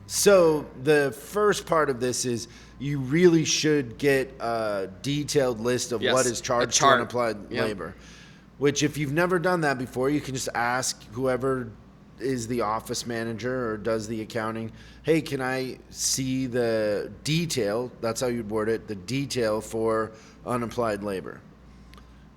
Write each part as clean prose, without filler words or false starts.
So the first part of this is you really should get a detailed list of what is charged to unapplied labor, which if you've never done that before, you can just ask whoever is the office manager or does the accounting, hey, can I see the detail? That's how you'd word it, the detail for unapplied labor.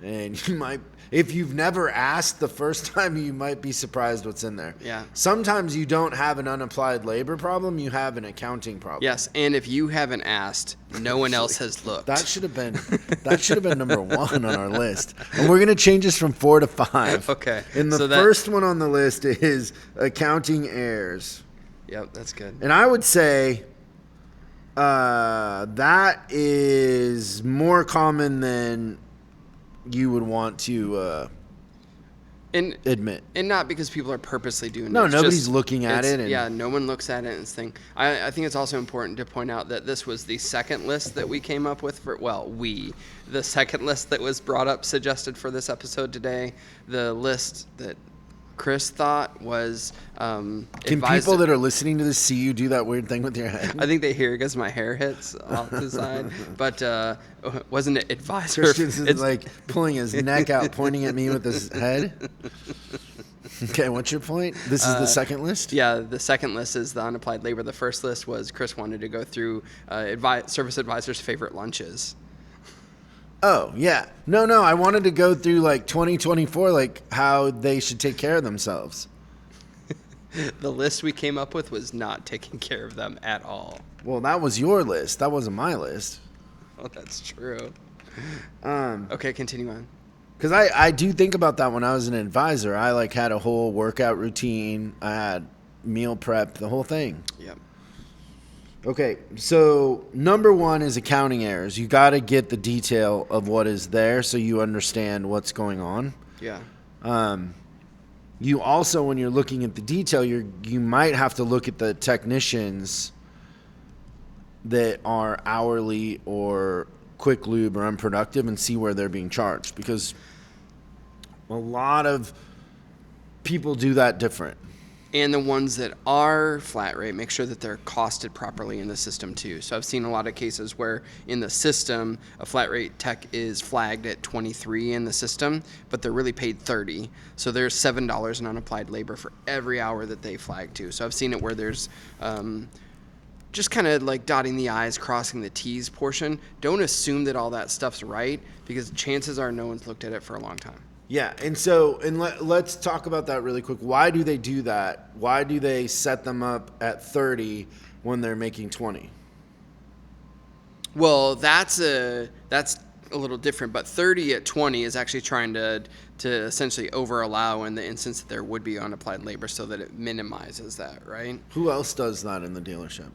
And you might, if you've never asked the first time, you might be surprised what's in there. Yeah. Sometimes you don't have an unapplied labor problem, you have an accounting problem. Yes, and if you haven't asked, no one else has looked. That should have been number 1 on our list. And we're going to change this from 4 to 5. Okay. And the first one on the list is accounting errors. Yep, that's good. And I would say that is more common than you would want to admit. And not because people are purposely doing it. No, nobody's looking at it. Yeah, no one looks at it and thinks. I think it's also important to point out that this was the second list that we came up with the second list that was brought up, suggested for this episode today. The list that Chris thought was Can people that are listening to this see you do that weird thing with your head? I think they hear it because my hair hits off the side. But wasn't it advisor? Christian's is like pulling his neck out, pointing at me with his head. Okay, what's your point? This is the second list? Yeah, the second list is the unapplied labor. The first list was Chris wanted to go through service advisors' favorite lunches. Oh, yeah. No, I wanted to go through like 2024, like how they should take care of themselves. The list we came up with was not taking care of them at all. Well, that was your list. That wasn't my list. Oh, that's true. Okay, continue on. Because I do think about that when I was an advisor. I like had a whole workout routine. I had meal prep, the whole thing. Yep. Okay, so number 1 is accounting errors. You got to get the detail of what is there so you understand what's going on. Yeah. You also, when you're looking at the detail, you might have to look at the technicians that are hourly or quick lube or unproductive and see where they're being charged, because a lot of people do that different. And the ones that are flat rate, make sure that they're costed properly in the system too. So I've seen a lot of cases where in the system, a flat rate tech is flagged at 23 in the system, but they're really paid 30. So there's $7 in unapplied labor for every hour that they flag to. So I've seen it where there's just kind of like dotting the I's, crossing the T's portion. Don't assume that all that stuff's right, because chances are no one's looked at it for a long time. Yeah, and let's talk about that really quick. Why do they do that? Why do they set them up at 30 when they're making 20? Well, that's a little different, but 30 at 20 is actually trying to essentially over-allow in the instance that there would be unapplied labor so that it minimizes that, right? Who else does that in the dealership?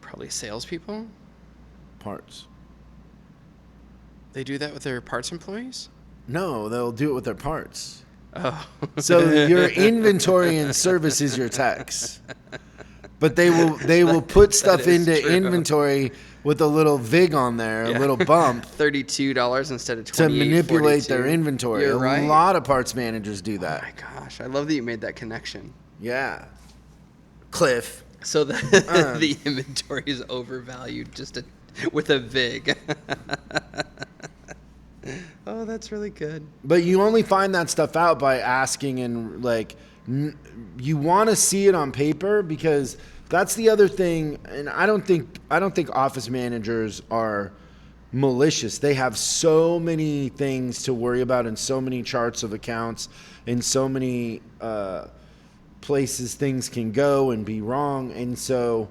Probably salespeople. Parts. They do that with their parts employees? No, they'll do it with their parts. Oh. So your inventory and service is your tax. But they will put stuff into true. Inventory with a little VIG on there, a little bump. $32 instead of $28. To manipulate their inventory. You're right. A lot of parts managers do that. Oh my gosh, I love that you made that connection. Yeah. Cliff. So the inventory is overvalued with a VIG. Oh, that's really good. But you only find that stuff out by asking, and you want to see it on paper, because that's the other thing. And I don't think office managers are malicious. They have so many things to worry about, and so many charts of accounts, and so many places things can go and be wrong. And so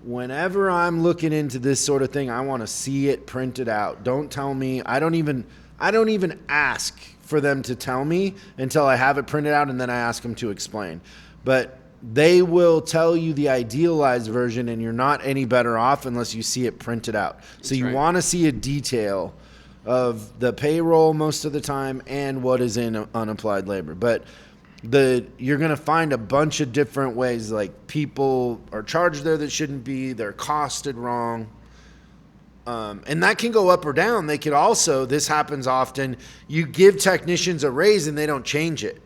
whenever I'm looking into this sort of thing, I want to see it printed out. Don't tell me. I don't even ask for them to tell me until I have it printed out, and then I ask them to explain. But they will tell you the idealized version, and you're not any better off unless you see it printed out. So you want to see a detail of the payroll most of the time and what is in unapplied labor. But you're going to find a bunch of different ways, like people are charged there that shouldn't be, they're costed wrong. And that can go up or down. They could also, this happens often, you give technicians a raise and they don't change it.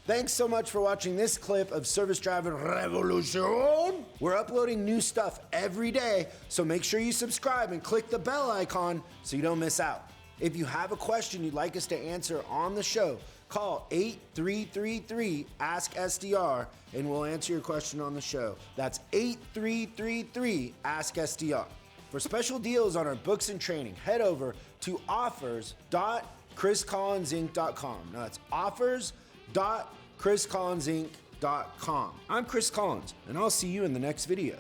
Thanks so much for watching this clip of Service Driver Revolution. We're uploading new stuff every day, so make sure you subscribe and click the bell icon so you don't miss out. If you have a question you'd like us to answer on the show, call 8333-ASK-SDR and we'll answer your question on the show. That's 8333-ASK-SDR. For special deals on our books and training, head over to offers.chriscollinsinc.com. Now that's offers.chriscollinsinc.com. I'm Chris Collins, and I'll see you in the next video.